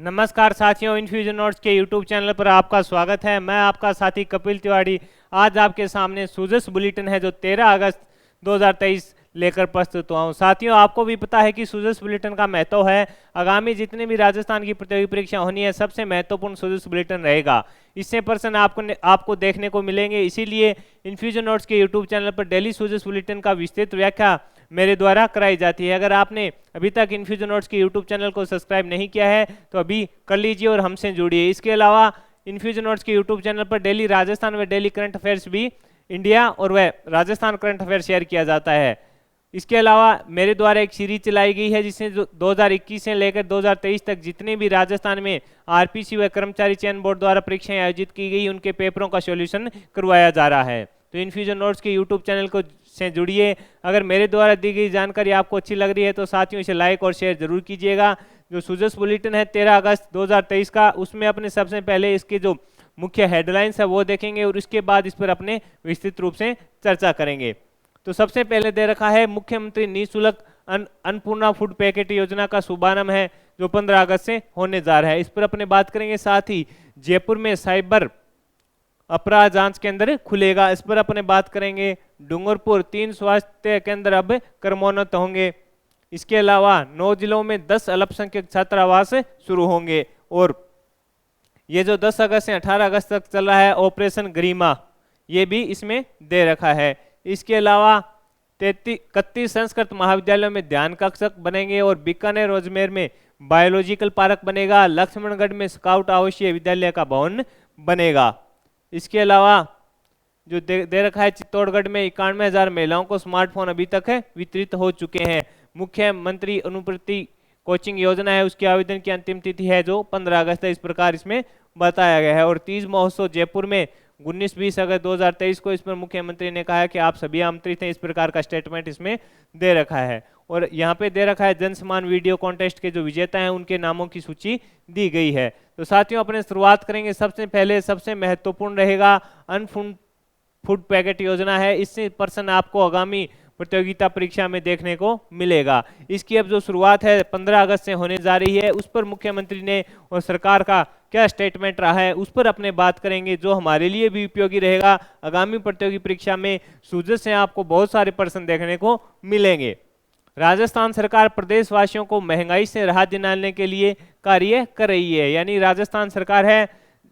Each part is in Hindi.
नमस्कार साथियों, इन्फ्यूजन नोट्स के यूट्यूब चैनल पर आपका स्वागत है। मैं आपका साथी कपिल तिवारी आज आपके सामने सूजस बुलेटिन है जो 13 अगस्त 2023 लेकर प्रस्तुत हुआ हूँ। साथियों, आपको भी पता है कि सूजस बुलेटिन का महत्व है। आगामी जितने भी राजस्थान की प्रतियोगी परीक्षा होनी है, सबसे महत्वपूर्ण सूजस बुलेटिन रहेगा। इससे प्रश्न आपको देखने को मिलेंगे, इसीलिए इन्फ्यूजन नोट्स के यूट्यूब चैनल पर डेली सूजस बुलेटिन का विस्तृत व्याख्या मेरे द्वारा कराई जाती है। अगर आपने अभी तक इन्फ्यूजन नोट्स के यूट्यूब चैनल को सब्सक्राइब नहीं किया है तो अभी कर लीजिए और हमसे जुड़िए। इसके अलावा इन्फ्यूजन नोट्स के यूट्यूब चैनल पर डेली राजस्थान व डेली करंट अफेयर्स भी इंडिया और वह राजस्थान करंट अफेयर शेयर किया जाता है। इसके अलावा मेरे द्वारा एक सीरीज चलाई गई है जिसमें 2021 से लेकर 2023 तक जितने भी राजस्थान में आरपीसी व कर्मचारी चयन बोर्ड द्वारा परीक्षाएं आयोजित की गई उनके पेपरों का सॉल्यूशन करवाया जा रहा है। तो इन्फ्यूजन नोट्स के यूट्यूब चैनल को से जुड़िए। अगर मेरे द्वारा दी गई जानकारी आपको अच्छी लग रही है तो साथियों इसे लाइक और शेयर जरूर कीजिएगा। जो सूजस बुलेटिन है 13 अगस्त 2023 का, उसमें अपने सबसे पहले इसके जो मुख्य हेडलाइंस है वो देखेंगे और उसके बाद इस पर अपने विस्तृत रूप से चर्चा करेंगे। तो सबसे पहले दे रखा है मुख्यमंत्री निःशुल्क अन्नपूर्णा फूड पैकेट योजना का शुभारंभ है जो 15 अगस्त से होने जा रहा है। इस पर अपने बात करेंगे। साथ ही जयपुर में साइबर अपराध जांच केंद्र खुलेगा, इस पर अपने बात करेंगे। डूंगरपुर 3 स्वास्थ्य केंद्र अब क्रमोन्नत होंगे। इसके अलावा 9 जिलों में 10 अल्पसंख्यक छात्रावास शुरू होंगे। और ये जो 10 अगस्त से 18 अगस्त तक चल रहा है ऑपरेशन गरिमा, ये भी इसमें दे रखा है। इसके अलावा 31 संस्कृत महाविद्यालयों में ध्यान कक्ष बनेंगे और बीकानेर और अजमेर में बायोलॉजिकल पार्क बनेगा। लक्ष्मणगढ़ में स्काउट आवासीय विद्यालय का भवन बनेगा। इसके अलावा जो दे रखा है चित्तौड़गढ़ में 91,000 महिलाओं को स्मार्टफोन अभी तक है वितरित हो चुके हैं। मुख्यमंत्री अनुप्रति कोचिंग योजना है, उसके आवेदन की अंतिम तिथि है जो 15 अगस्त है। इस प्रकार इसमें बताया गया है। और तीज महोत्सव जयपुर में 19-20 अगस्त 2023 को, इस पर मुख्यमंत्री ने कहा है कि आप सभी आमंत्रित हैं। इस प्रकार का स्टेटमेंट इसमें दे रखा है। और यहाँ पे दे रखा है जन सम्मान वीडियो कॉन्टेस्ट के जो विजेता हैं उनके नामों की सूची दी गई है। तो साथियों अपने शुरुआत करेंगे। सबसे पहले सबसे महत्वपूर्ण रहेगा अन्न फूड पैकेट योजना है। इससे प्रश्न आपको आगामी प्रतियोगिता परीक्षा में देखने को मिलेगा। इसकी अब जो शुरुआत है 15 अगस्त से होने जा रही है, उस पर मुख्यमंत्री ने और सरकार का क्या स्टेटमेंट रहा है उस पर अपने बात करेंगे, जो हमारे लिए भी उपयोगी रहेगा। आगामी प्रतियोगी परीक्षा में सूजस से आपको बहुत सारे प्रश्न देखने को मिलेंगे। राजस्थान सरकार प्रदेशवासियों को महंगाई से राहत दिलाने के लिए कार्य कर रही है। यानी राजस्थान सरकार है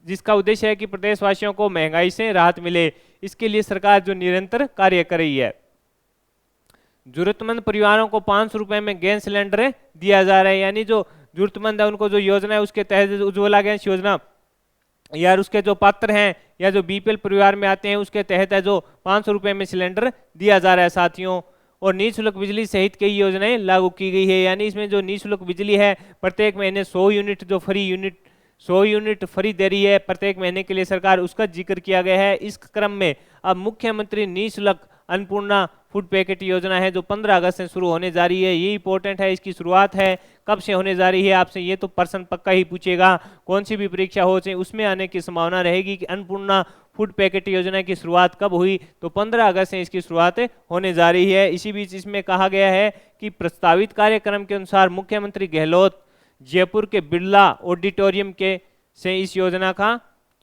जिसका उद्देश्य है कि प्रदेशवासियों को महंगाई से राहत मिले, इसके लिए सरकार जो निरंतर कार्य कर रही है। जरूरतमंद परिवारों को 500 रुपए में गैस सिलेंडर दिया जा रहा है। यानी जो जरूरतमंद है उनको जो योजना है उसके तहत उज्ज्वला गैस योजना या उसके जो पात्र हैं या जो बीपीएल परिवार में आते हैं उसके तहत है जो 500 रुपए में सिलेंडर दिया जा रहा है साथियों। और निःशुल्क बिजली सहित कई योजनाएं लागू की गई है। यानी इसमें जो निःशुल्क बिजली है प्रत्येक महीने 100 यूनिट जो फ्री यूनिट 100 यूनिट फ्री दे रही है प्रत्येक महीने के लिए सरकार, उसका जिक्र किया गया है। इस क्रम में अब मुख्यमंत्री निःशुल्क अन्नपूर्णा फूड पैकेट योजना है जो 15 अगस्त से शुरू होने जा रही है। ये इंपॉर्टेंट है, इसकी शुरुआत है कब से होने जा रही है आपसे ये तो प्रश्न पक्का ही पूछेगा। कौन सी भी परीक्षा हो चाहे उसमें आने की संभावना रहेगी कि अन्नपूर्णा फूड पैकेट योजना की शुरुआत कब हुई, तो 15 अगस्त से इसकी शुरुआत होने जा रही है। इसी बीच इसमें कहा गया है कि प्रस्तावित कार्यक्रम के अनुसार मुख्यमंत्री गहलोत जयपुर के बिरला ऑडिटोरियम के से इस योजना का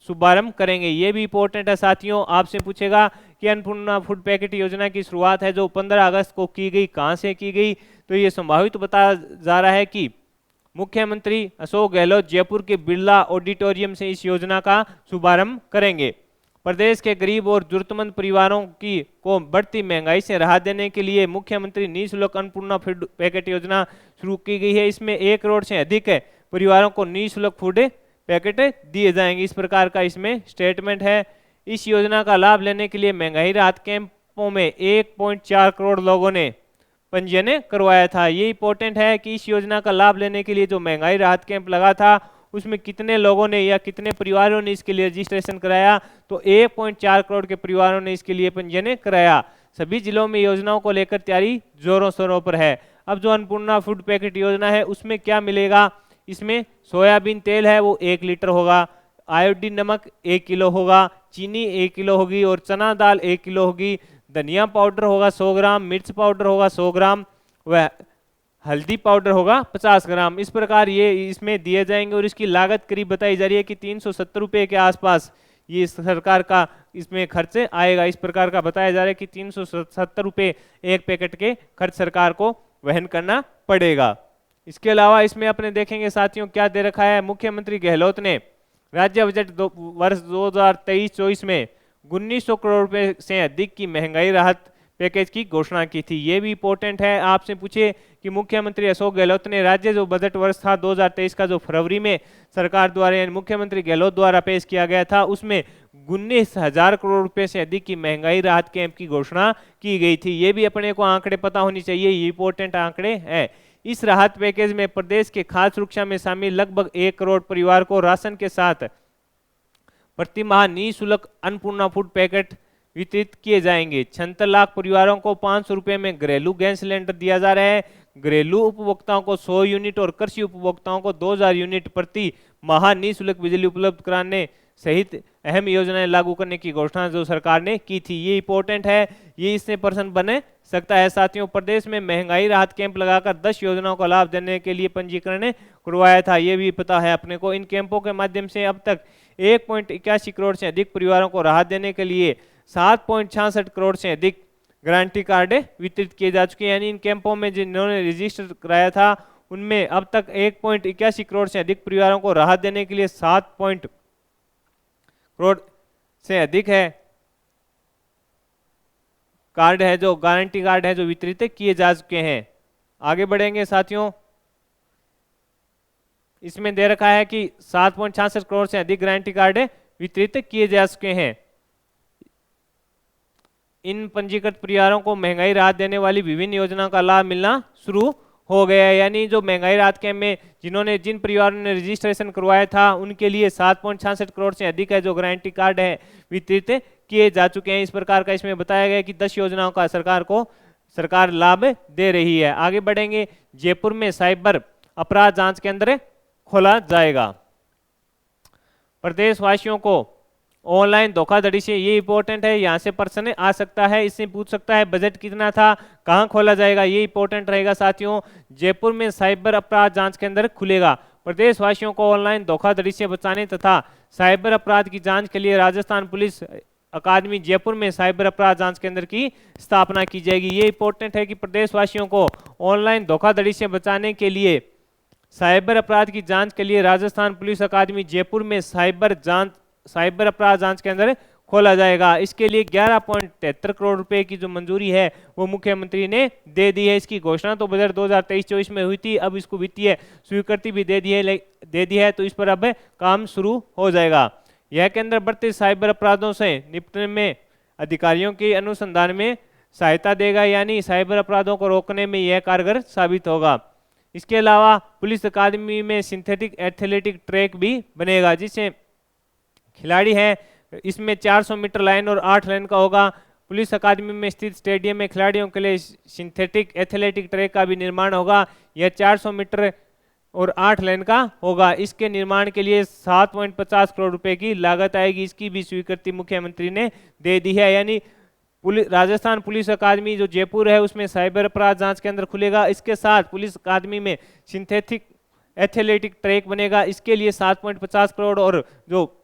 शुभारंभ करेंगे। ये भी इंपॉर्टेंट है साथियों, आपसे पूछेगा कि अन्नपूर्णा फूड पैकेट योजना की शुरुआत है जो 15 अगस्त को की गई, कहां से की गई, तो ये संभावित बताया जा रहा है कि मुख्यमंत्री अशोक गहलोत जयपुर के बिरला ऑडिटोरियम से इस योजना का शुभारंभ करेंगे। प्रदेश के गरीब और जरूरतमंद परिवारों की को बढ़ती महंगाई से राहत देने के लिए मुख्यमंत्री निःशुल्क अन्नपूर्णा फूड पैकेट योजना शुरू की गई है। इसमें 1 करोड़ से अधिक परिवारों को निःशुल्क फूड पैकेट दिए जाएंगे। इस प्रकार का इसमें स्टेटमेंट है। इस योजना का लाभ लेने के लिए महंगाई राहत कैंपों में 1.4 करोड़ लोगों ने पंजीयन करवाया था। ये इंपॉर्टेंट है कि इस योजना का लाभ लेने के लिए जो महंगाई राहत कैंप लगा था उसमें कितने लोगों ने या कितने परिवारों ने इसके लिए रजिस्ट्रेशन कराया, तो 1.4 करोड़ के परिवारों ने इसके लिए पंजीयन कराया। सभी जिलों में योजनाओं को लेकर तैयारी जोरों शोरों पर है। अब जो अन्नपूर्णा फूड पैकेट योजना है उसमें क्या मिलेगा, इसमें सोयाबीन तेल है वो 1 लीटर होगा, आयोडीन नमक 1 किलो होगा, चीनी 1 किलो होगी और चना दाल 1 किलो होगी, धनिया पाउडर होगा 100 ग्राम, मिर्च पाउडर होगा 100 ग्राम, वह हल्दी पाउडर होगा 50 ग्राम। इस प्रकार ये इसमें दिए जाएंगे और इसकी लागत करीब बताई जा रही है कि 370 रुपये के आसपास ये सरकार का इसमें खर्च आएगा। इस प्रकार का बताया जा रहा है कि 370 रुपये एक पैकेट के खर्च सरकार को वहन करना पड़ेगा। इसके अलावा इसमें अपने देखेंगे साथियों क्या दे रखा है। मुख्यमंत्री गहलोत ने राज्य बजट वर्ष 2023-24 में 1900 करोड़ रुपए से अधिक की महंगाई राहत पैकेज की घोषणा की थी। ये भी इंपॉर्टेंट है, आपसे पूछे कि मुख्यमंत्री अशोक गहलोत ने राज्य जो बजट वर्ष था 2023 का जो फरवरी में सरकार द्वारा यानी मुख्यमंत्री गहलोत द्वारा पेश किया गया था उसमें 19,000 करोड़ रुपए से अधिक की महंगाई राहत कैंप की घोषणा की गई थी। ये भी अपने को आंकड़े पता होनी चाहिए, ये इंपॉर्टेंट आंकड़े हैं। इस राहत पैकेज में प्रदेश के खाद्य सुरक्षा में शामिल लगभग 1 करोड़ परिवार को राशन के साथ प्रतिमाह निःशुल्क अन्नपूर्णा फूड पैकेट वितरित किए जाएंगे। 76 लाख परिवारों को 500 रुपए में घरेलू गैस सिलेंडर दिया जा रहा है। घरेलू उपभोक्ताओं को 100 यूनिट और कृषि उपभोक्ताओं को 2000 यूनिट प्रति माह निःशुल्क बिजली उपलब्ध कराने सहित अहम योजनाएं लागू करने की घोषणा जो सरकार ने की थी। ये इंपॉर्टेंट है, ये इससे प्रश्न बने सकता है। साथियोों प्रदेश में महंगाई राहत कैंप लगाकर 10 योजनाओं का लाभ देने के लिए पंजीकरण करवाया था, ये भी पता है अपने को। इन कैंपों के माध्यम से अब तक 1.81 करोड़ से अधिक परिवारों को राहत देने के लिए 7.66 करोड़ से अधिक गारंटी कार्ड वितरित किए जा चुके हैं। यानी इन कैंपों में जिन्होंने रजिस्टर कराया था उनमें अब तक 1.81 करोड़ से अधिक परिवारों को राहत देने के लिए 7 करोड़ से अधिक है कार्ड है जो गारंटी कार्ड है जो वितरित किए जा चुके हैं। आगे बढ़ेंगे साथियों, इसमें दे रखा है कि 7.66 करोड़ से अधिक गारंटी कार्ड वितरित किए जा चुके हैं। इन पंजीकृत परिवारों को महंगाई राहत देने वाली विभिन्न योजनाओं का लाभ मिलना शुरू हो गया है। यानी जो महंगाई राहत कैंप में जिन परिवारों ने रजिस्ट्रेशन करवाया था उनके लिए 7.66 करोड़ से अधिक है जो गारंटी कार्ड है वितरित किए जा चुके हैं। इस प्रकार का इसमें बताया गया कि 10 योजनाओं का सरकार लाभ दे रही है। आगे बढ़ेंगे, जयपुर में साइबर अपराध जांच केंद्र खोला जाएगा। प्रदेशवासियों को ऑनलाइन धोखाधड़ी से, ये इंपॉर्टेंट है, यहाँ से प्रश्न आ सकता है, इससे पूछ सकता है बजट कितना था, कहाँ खोला जाएगा, ये इंपॉर्टेंट रहेगा साथियों। जयपुर में साइबर अपराध जांच केंद्र खुलेगा। प्रदेशवासियों को ऑनलाइन धोखाधड़ी से बचाने तथा साइबर अपराध की जांच के लिए राजस्थान पुलिस अकादमी जयपुर में साइबर अपराध जांच केंद्र की स्थापना की जाएगी। ये इंपॉर्टेंट है कि प्रदेशवासियों को ऑनलाइन धोखाधड़ी से बचाने के लिए साइबर अपराध की जांच के लिए राजस्थान पुलिस अकादमी जयपुर में साइबर अपराध जांच केंद्र खोला जाएगा। इसके लिए 11.73 करोड़ रुपए की जो मंजूरी है वो मुख्यमंत्री ने दे दी है। इसकी घोषणा तो बजट 2023-24 में हुई थी, अब इसको वित्तीय स्वीकृति भी दे दी है तो इस पर अब काम शुरू हो जाएगा। यह केंद्र बढ़ते साइबर अपराधों से निपटने में अधिकारियों के अनुसंधान में सहायता देगा, यानी साइबर अपराधों को रोकने में यह कारगर साबित होगा। इसके अलावा पुलिस अकादमी में सिंथेटिक एथलेटिक ट्रैक भी बनेगा, जिससे खिलाड़ी हैं इसमें 400 मीटर लाइन और 8 लाइन का होगा। पुलिस अकादमी में स्थित स्टेडियम में खिलाड़ियों के लिए सिंथेटिक एथलेटिक ट्रैक का भी निर्माण होगा। यह 400 मीटर और 8 लाइन का होगा। इसके निर्माण के लिए 7.50 करोड़ रुपए की लागत आएगी। इसकी भी स्वीकृति मुख्यमंत्री ने दे दी है। यानी राजस्थान पुलिस अकादमी जो जयपुर है उसमें साइबर अपराध जांच केंद्र खुलेगा। इसके साथ पुलिस अकादमी में सिंथेटिक एथलेटिक ट्रैक बनेगा, इसके लिए 7.50 करोड़ और जो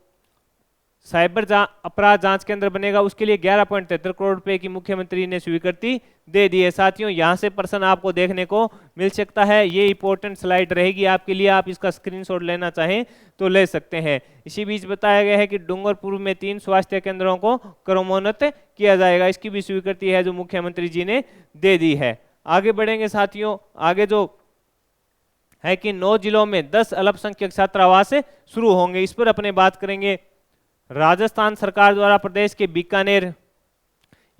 साइबर अपराध जांच केंद्र बनेगा उसके लिए 11.73 करोड़ रुपए की मुख्यमंत्री ने स्वीकृति दे दी है। साथियों यहां से प्रश्न आपको देखने को मिल सकता है, ये इंपॉर्टेंट स्लाइड रहेगी आपके लिए, आप इसका स्क्रीनशॉट लेना चाहें तो ले सकते हैं। इसी बीच बताया गया है कि डूंगरपुर में 3 स्वास्थ्य केंद्रों को क्रमोन्नत किया जाएगा, इसकी भी स्वीकृति है जो मुख्यमंत्री जी ने दे दी है। आगे बढ़ेंगे साथियों, आगे जो है कि 9 जिलों में 10 अल्पसंख्यक छात्रावास शुरू होंगे, इस पर अपने बात करेंगे। राजस्थान सरकार द्वारा प्रदेश के बीकानेर,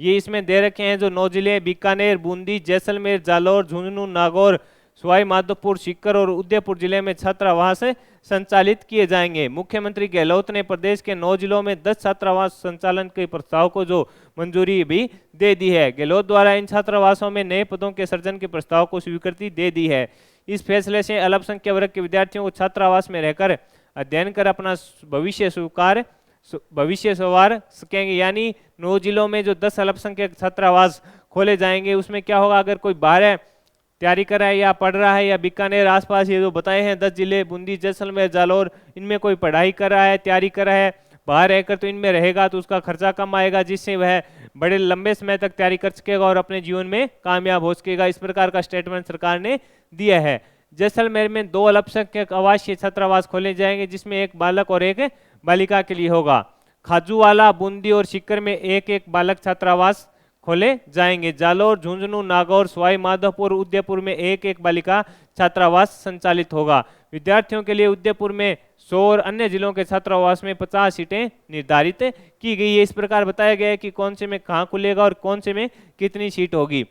ये इसमें दे रखे हैं जो 9 जिले, बीकानेर, बूंदी, जैसलमेर, जालौर, झुंझुनू, नागौर, सवाई माधोपुर, सीकर और उदयपुर जिले में छात्रावास संचालित किए जाएंगे। मुख्यमंत्री गहलोत ने प्रदेश के 9 जिलों में 10 छात्रावास संचालन के प्रस्ताव को जो मंजूरी भी दे दी है। गहलोत द्वारा इन छात्रावासों में नए पदों के सृजन के प्रस्ताव को स्वीकृति दे दी है। इस फैसले से अल्पसंख्यक वर्ग के विद्यार्थियों को छात्रावास में रहकर अध्ययन कर अपना भविष्य संवार सकेंगे। यानी 9 जिलों में जो 10 अल्पसंख्यक छात्रावास खोले जाएंगे उसमें क्या होगा, अगर कोई बाहर तैयारी कर रहा है या पढ़ रहा है, या बीकानेर आसपास ये जो बताए हैं 10 जिले बूंदी, जैसलमेर, जालौर, इनमें कोई पढ़ाई कर रहा है, तैयारी कर रहा है, बाहर रहकर तो इनमें रहेगा तो उसका खर्चा कम आएगा, जिससे वह बड़े लंबे समय तक तैयारी कर सकेगा और अपने जीवन में कामयाब हो सकेगा। इस प्रकार का स्टेटमेंट सरकार ने दिया है। जैसलमेर में 2 अल्पसंख्यक आवासीय छात्रावास खोले जाएंगे, जिसमें एक बालक और एक बालिका के लिए होगा। खाजूवाला, बूंदी और सीकर में एक एक बालक छात्रावास खोले जाएंगे। जालौर, झुंझुनू, नागौर, सवाई माधोपुर, उदयपुर में एक एक बालिका छात्रावास संचालित होगा। विद्यार्थियों के लिए उदयपुर में 100 और अन्य जिलों के छात्रावास में 50 सीटें निर्धारित की गई है। इस प्रकार बताया गया है कि कौन से में कहाँ खुलेगा और कौन से में कितनी सीट होगी।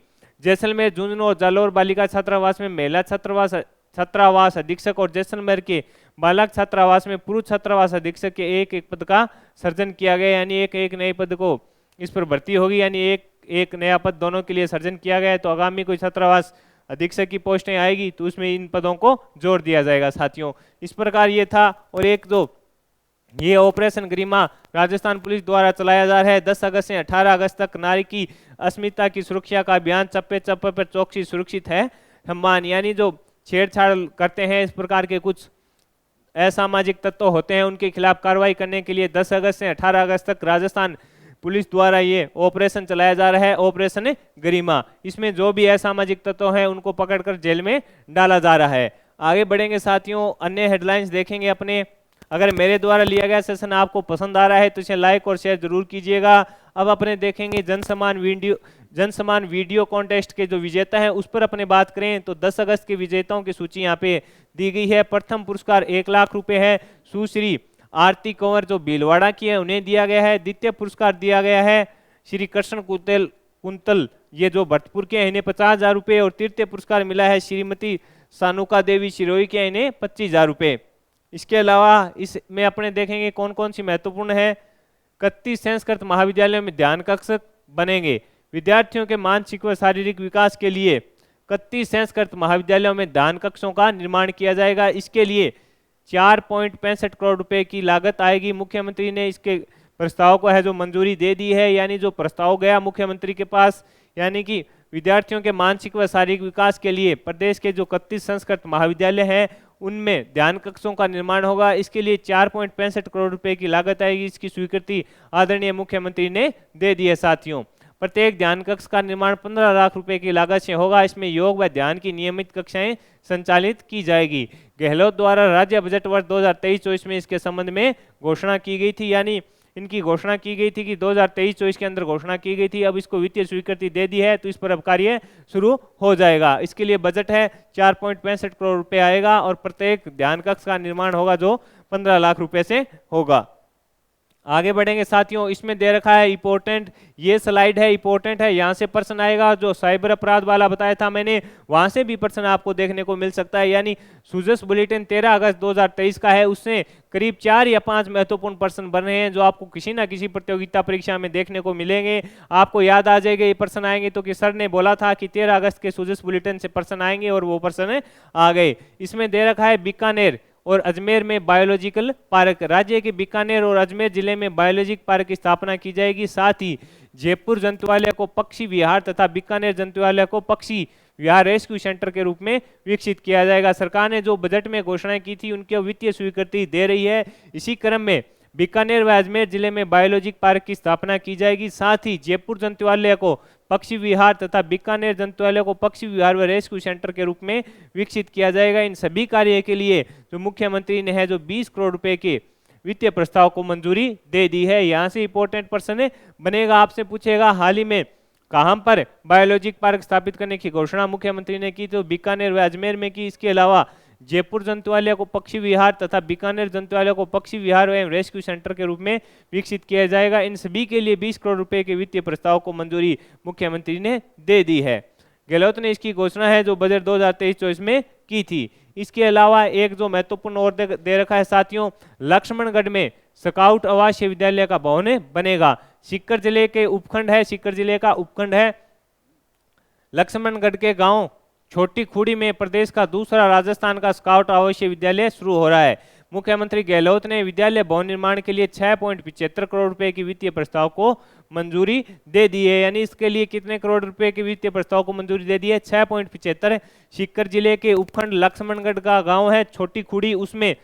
जैसलमेर, झुंझुनू और जालौर बालिका छात्रावास में महिला छात्रावास अधीक्षक और जैसलमेर के बालक छात्रावास में पुरुष छात्रावास अधीक्षक के एक एक पद का सृजन किया गया, यानी एक एक नए पद को इस पर भर्ती होगी, यानी एक नया पद दोनों के लिए सृजन किया गया है। तो आगामी कोई छात्रावास अधीक्षक की पोस्टें आएगी तो उसमें इन पदों को जोड़ दिया जाएगा साथियों। इस प्रकार ये था। और एक जो ये ऑपरेशन गरिमा राजस्थान पुलिस द्वारा चलाया जा रहा है, 10 अगस्त से 18 अगस्त तक नारी की अस्मिता की सुरक्षा का अभियान, चप्पे चप्पे पर चौकसी सुरक्षित है सम्मान, यानी जो छेड़छाड़ करते हैं इस प्रकार के कुछ असामाजिक तत्व होते हैं उनके खिलाफ कार्रवाई करने के लिए 10 अगस्त से 18 अगस्त तक राजस्थान पुलिस द्वारा ये ऑपरेशन चलाया जा रहा है, ऑपरेशन गरिमा। इसमें जो भी असामाजिक तत्व हैं उनको पकड़कर जेल में डाला जा रहा है। आगे बढ़ेंगे साथियों, अन्य हेडलाइंस देखेंगे अपने। अगर मेरे द्वारा लिया गया सेशन आपको पसंद आ रहा है तो इसे लाइक और शेयर जरूर कीजिएगा। अब अपने देखेंगे जन समान वीडियो कॉन्टेस्ट के जो विजेता हैं उस पर अपने बात करें तो 10 अगस्त के विजेताओं की सूची यहाँ पे दी गई है। प्रथम पुरस्कार 1 लाख रुपए है, सुश्री आरती कंवर जो भीलवाड़ा की है उन्हें दिया गया है। द्वितीय पुरस्कार दिया गया है श्री कृष्ण कुंतल ये जो भरतपुर के हैं, इन्हें 50,000 रुपये। और तृतीय पुरस्कार मिला है श्रीमती सानुका देवी शिरोई के, इन्हें 25,000 रुपये। इसके अलावा इसमें अपने देखेंगे कौन कौन सी महत्वपूर्ण है। 31 संस्कृत महाविद्यालयों में ध्यान कक्ष बनेंगे। विद्यार्थियों के मानसिक व शारीरिक विकास के लिए 31 संस्कृत महाविद्यालयों में ध्यान कक्षों का निर्माण किया जाएगा। इसके लिए 4.65 करोड़ रुपए की लागत आएगी। मुख्यमंत्री ने इसके प्रस्ताव को है जो मंजूरी दे दी है, यानी जो प्रस्ताव गया मुख्यमंत्री के पास, यानी कि विद्यार्थियों के मानसिक व शारीरिक विकास के लिए प्रदेश के जो 31 संस्कृत महाविद्यालय हैं उनमें ध्यान कक्षों का निर्माण होगा। इसके लिए 4.65 करोड़ रुपए की लागत आएगी। इसकी स्वीकृति आदरणीय मुख्यमंत्री ने दे दी है साथियों। प्रत्येक ध्यान कक्ष का निर्माण 15 लाख रुपए की लागत से होगा। इसमें योग व ध्यान की नियमित कक्षाएं संचालित की जाएगी। गहलोत द्वारा राज्य बजट वर्ष 2023-24 में इसके संबंध में घोषणा की गई थी, यानी इनकी घोषणा की गई थी कि 2023-24 के अंदर घोषणा की गई थी। अब इसको वित्तीय स्वीकृति दे दी है तो इस पर अब कार्य शुरू हो जाएगा। इसके लिए बजट है 4.65 करोड़ रुपए आएगा और प्रत्येक ध्यान कक्ष का निर्माण होगा जो 15 लाख रुपए से होगा। आगे बढ़ेंगे साथियों, इसमें दे रखा है इंपॉर्टेंट, ये स्लाइड है इंपॉर्टेंट है, यहाँ से प्रश्न आएगा। जो साइबर अपराध वाला बताया था मैंने, वहां से भी प्रश्न आपको देखने को मिल सकता है। यानी सुजस बुलेटिन 13 अगस्त 2023 का है, उससे करीब 4 या 5 महत्वपूर्ण प्रश्न बन रहे हैं जो आपको किसी ना किसी प्रतियोगिता परीक्षा में देखने को मिलेंगे। आपको याद आ जाएगा ये प्रश्न आएंगे तो कि सर ने बोला था कि 13 अगस्त के सुजस बुलेटिन से प्रश्न आएंगे और वो प्रश्न आ गए। इसमें दे रखा है बीकानेर और अजमेर में बायोलॉजिकल पार्क, राज्य के बीकानेर और अजमेर जिले में बायोलॉजिकल पार्क की स्थापना की जाएगी। साथ ही जयपुर जंतुआलय को पक्षी विहार तथा बीकानेर जंतुआलय को पक्षी विहार रेस्क्यू सेंटर के रूप में विकसित किया जाएगा। सरकार ने जो बजट में घोषणाएं की थी उनकी वित्तीय स्वीकृति दे रही है। इसी क्रम में बीकानेर व अजमेर जिले में बायोलॉजिकल पार्क की स्थापना की जाएगी। साथ ही जयपुर जंतुआलय को पक्षी विहार तथा बीकानेर जंतुआलय को पक्षी विहार व रेस्क्यू सेंटर के रूप में विकसित किया जाएगा। इन सभी कार्य के लिए जो मुख्यमंत्री ने है जो 20 करोड़ रुपए के वित्तीय प्रस्ताव को मंजूरी दे दी है। यहाँ से इंपॉर्टेंट प्रश्न बनेगा, आपसे पूछेगा हाल ही में कहां पर बायोलॉजिकल पार्क स्थापित करने की घोषणा मुख्यमंत्री ने की, तो बीकानेर व अजमेर में की। इसके अलावा जयपुर जंतुआलय को पक्षी विहार तथा बीकानेर जंतुआलय को पक्षी विहार एवं रेस्क्यू सेंटर के रूप में विकसित किया जाएगा। इन सभी के लिए 20 करोड़ रुपए के वित्तीय प्रस्ताव को मंजूरी मुख्यमंत्री ने दे दी है। गहलोत ने इसकी घोषणा है जो बजट 2023-24 में की थी। इसके अलावा एक जो महत्वपूर्ण और दे रखा है साथियों, लक्ष्मणगढ़ में स्काउट आवासीय विद्यालय का भवन बनेगा। सीकर जिले के उपखंड है, सीकर जिले का उपखंड है लक्ष्मणगढ़ के गांव छोटी खूड़ी में प्रदेश का दूसरा राजस्थान का स्काउट आवासीय विद्यालय शुरू हो रहा है। मुख्यमंत्री गहलोत ने विद्यालय भवन निर्माण के लिए 6.75 करोड़ रुपए की वित्तीय प्रस्ताव को मंजूरी दे दी है। यानी इसके लिए कितने करोड़ रुपए के वित्तीय प्रस्ताव को मंजूरी दे दी है? 6.75। सीकर जिले के उपखंड लक्ष्मणगढ़ का गांव है छोटी खुड़ी, उसमें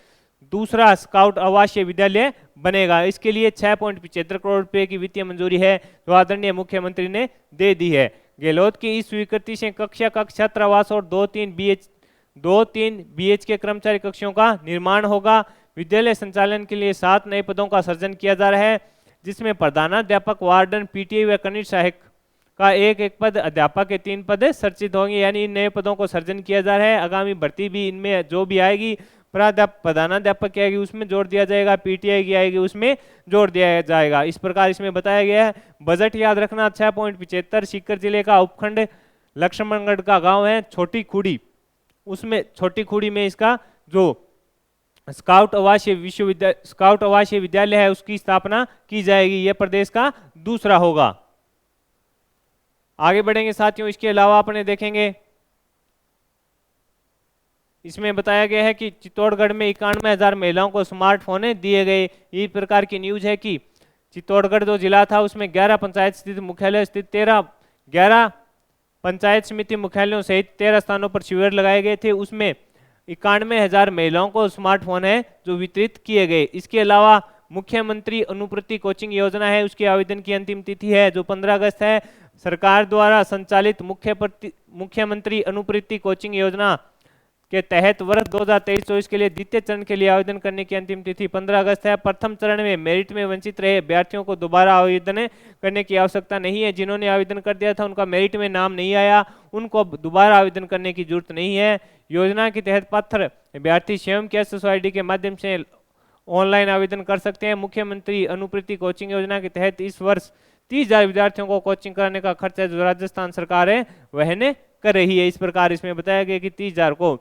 दूसरा स्काउट आवासीय विद्यालय बनेगा। इसके लिए 6.75 करोड़ रुपए की वित्तीय मंजूरी है जो आदरणीय मुख्यमंत्री ने दे दी है। गहलोत की इस स्वीकृति से कक्षा छात्रावास और 2-3 BH के कर्मचारी कक्षों का निर्माण होगा। विद्यालय संचालन के लिए 7 नए पदों का सृजन किया जा रहा है, जिसमें प्रधानाध्यापक, वार्डन, PTA व कनिष्ठ सहायक का एक पद, अध्यापक के 3 पद सृजित होंगे। यानी इन नए पदों को सृजन किया जा रहा है। आगामी भर्ती भी इनमें जो भी आएगी, प्रधानाध्यापक की आएगी उसमें जोड़ दिया जाएगा, PTA की आएगी उसमें जोड़ दिया जाएगा। इस प्रकार इसमें बताया गया है। बजट याद रखना 6.75। सीकर जिले का उपखंड लक्ष्मणगढ़ का गांव है छोटी खुड़ी, उसमें छोटी खुड़ी में इसका जो स्काउट आवासीय विद्यालय है उसकी स्थापना की जाएगी। यह प्रदेश का दूसरा होगा। आगे बढ़ेंगे साथियों। इसके अलावा अपने देखेंगे, इसमें बताया गया है कि चित्तौड़गढ़ में 91,000 महिलाओं को स्मार्टफोन दिए गए। इस प्रकार की न्यूज है कि चित्तौड़गढ़ जो जिला था उसमें 11 पंचायत स्थित मुख्यालय स्थित 11 पंचायत समिति मुख्यालयों सहित 13 स्थानों पर शिविर लगाए गए थे। उसमें 91,000 महिलाओं को स्मार्टफोन है जो वितरित किए गए। इसके अलावा मुख्यमंत्री अनुप्रति कोचिंग योजना है, उसके आवेदन की अंतिम तिथि है जो 15 अगस्त है। सरकार द्वारा संचालित मुख्यमंत्री अनुप्रति कोचिंग योजना के तहत वर्ष 2023-24 के लिए द्वितीय चरण के लिए आवेदन करने की अंतिम तिथि 15 अगस्त है। प्रथम चरण में मेरिट में वंचित रहे अभ्यर्थियों को दोबारा आवेदन करने की आवश्यकता नहीं है। जिन्होंने आवेदन कर दिया था उनका मेरिट में नाम नहीं आया, उनको दोबारा आवेदन करने की जरूरत नहीं है। योजना के तहत पात्र अभ्यर्थी स्वयं के SSID के माध्यम से ऑनलाइन आवेदन कर सकते हैं। मुख्यमंत्री अनुप्रति कोचिंग योजना के तहत इस वर्ष 30,000 विद्यार्थियों को कोचिंग कराने का खर्चा जो राजस्थान सरकार है वहन कर रही है। इस प्रकार इसमें बताया गया कि 30,000 को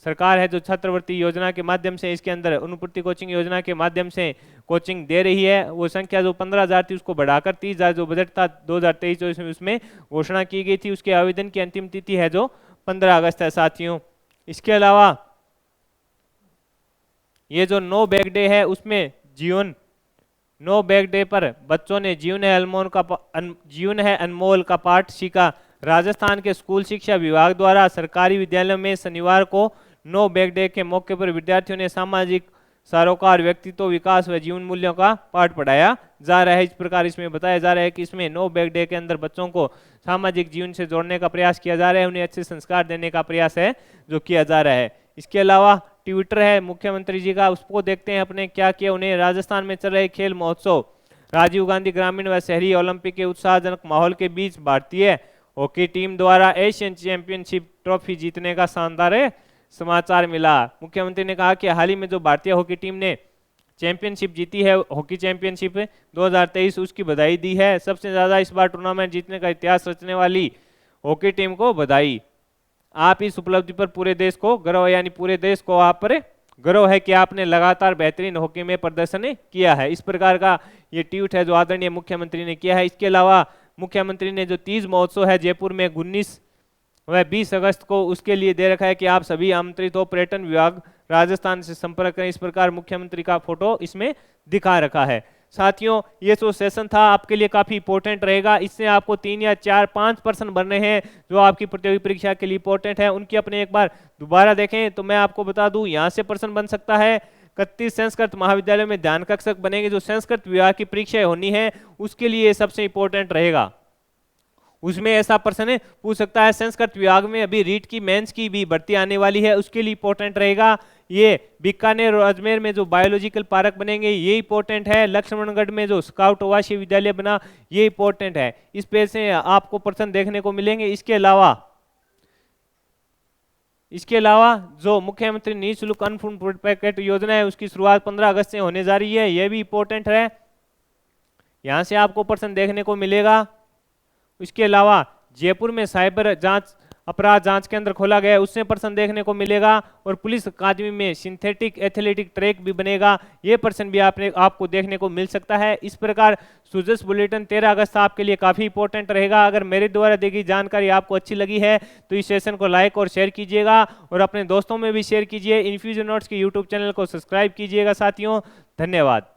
सरकार है जो छात्रवृत्ति योजना के माध्यम से, इसके अंदर अनुप्रति कोचिंग योजना के माध्यम से कोचिंग दे रही है। वो संख्या जो 15,000 थी उसको बढ़ाकर 30,000 जो बजट था 2023-24 में उसमें घोषणा की गई थी। उसके आवेदन की अंतिम तिथि है जो 15 अगस्त है साथियों। इसके अलावा ये जो नो बैग डे है उसमें नो बैग डे पर बच्चों ने जीवन है अनमोल का पाठ सीखा। राजस्थान के स्कूल शिक्षा विभाग द्वारा सरकारी विद्यालयों में शनिवार को नो बैग डे के मौके पर विद्यार्थियों ने सामाजिक सरोकार, व्यक्तित्व विकास व जीवन मूल्यों का पाठ पढ़ाया जा रहा है। इस प्रकार इसमें बताया जा रहा है कि इसमें नो बैग डे के अंदर बच्चों को सामाजिक जीवन से जोड़ने का प्रयास किया जा रहा है, उन्हें अच्छे संस्कार देने का प्रयास है जो किया जा रहा है। इसके अलावा ट्विटर है मुख्यमंत्री जी का, उसको देखते हैं अपने क्या किया। उन्हें राजस्थान में चल रहे खेल महोत्सव, राजीव गांधी ग्रामीण व शहरी ओलंपिक के उत्साहजनक माहौल के बीच भारतीय हॉकी टीम द्वारा एशियन चैंपियनशिप ट्रॉफी जीतने का शानदार समाचार मिला। मुख्यमंत्री ने कहा कि हाल ही में जो भारतीय हॉकी टीम ने चैंपियनशिप जीती है, हॉकी चैंपियनशिप 2023, उसकी बधाई दी है। सबसे ज्यादा इस बार टूर्नामेंट जीतने का इतिहास रचने वाली हॉकी टीम को बधाई। आप इस उपलब्धि पर पूरे देश को गर्व, यानी पूरे देश को आप पर गर्व है कि आपने लगातार बेहतरीन हॉकी में प्रदर्शन किया है। इस प्रकार का ये ट्वीट है जो आदरणीय मुख्यमंत्री ने किया है। इसके अलावा मुख्यमंत्री ने जो तीज महोत्सव है जयपुर में 19 व 20 अगस्त को, उसके लिए दे रखा है कि आप सभी आमंत्रित हो, पर्यटन विभाग राजस्थान से संपर्क करें। इस प्रकार मुख्यमंत्री का फोटो इसमें दिखा रखा है। साथियों ये जो सेशन था आपके लिए काफी इंपॉर्टेंट रहेगा। इससे आपको 3 या 4 5 प्रश्न बनने हैं जो आपकी प्रतियोगी परीक्षा के लिए इंपॉर्टेंट है, उनकी अपने एक बार दोबारा देखें। तो मैं आपको बता दूं यहाँ से प्रश्न बन सकता है। 31 संस्कृत महाविद्यालय में ध्यान कक्षक बनेंगे, जो संस्कृत विभाग की परीक्षा होनी है उसके लिए सबसे इंपॉर्टेंट रहेगा। उसमें ऐसा प्रश्न पूछ सकता है। संस्कृत विभाग में अभी रीट की, मेंस की भी भर्ती आने वाली है, उसके लिए इंपॉर्टेंट रहेगा। ये बीकानेर और अजमेर में जो बायोलॉजिकल पार्क बनेंगे ये इंपॉर्टेंट है। लक्ष्मणगढ़ में जो स्काउट आवासीय विद्यालय बना ये इंपॉर्टेंट है। इस पे से आपको प्रश्न देखने को मिलेंगे। इसके अलावा जो मुख्यमंत्री निःशुल्क अन्न फूड पैकेट योजना है उसकी शुरुआत 15 अगस्त से होने जा रही है, यह भी इंपॉर्टेंट है। यहां से आपको प्रश्न देखने को मिलेगा। इसके अलावा जयपुर में साइबर जांच अपराध जांच केंद्र खोला गया है उसमें पर्सन देखने को मिलेगा, और पुलिस अकादमी में सिंथेटिक एथलेटिक ट्रैक भी बनेगा, ये पर्सन भी आपको देखने को मिल सकता है। इस प्रकार सूजस बुलेटिन 13 अगस्त आपके लिए काफ़ी इंपॉर्टेंट रहेगा। अगर मेरे द्वारा दी गई जानकारी आपको अच्छी लगी है तो इस सेशन को लाइक और शेयर कीजिएगा, और अपने दोस्तों में भी शेयर कीजिए। इन्फ्यूजन नोट्स के यूट्यूब चैनल को सब्सक्राइब कीजिएगा साथियों। धन्यवाद।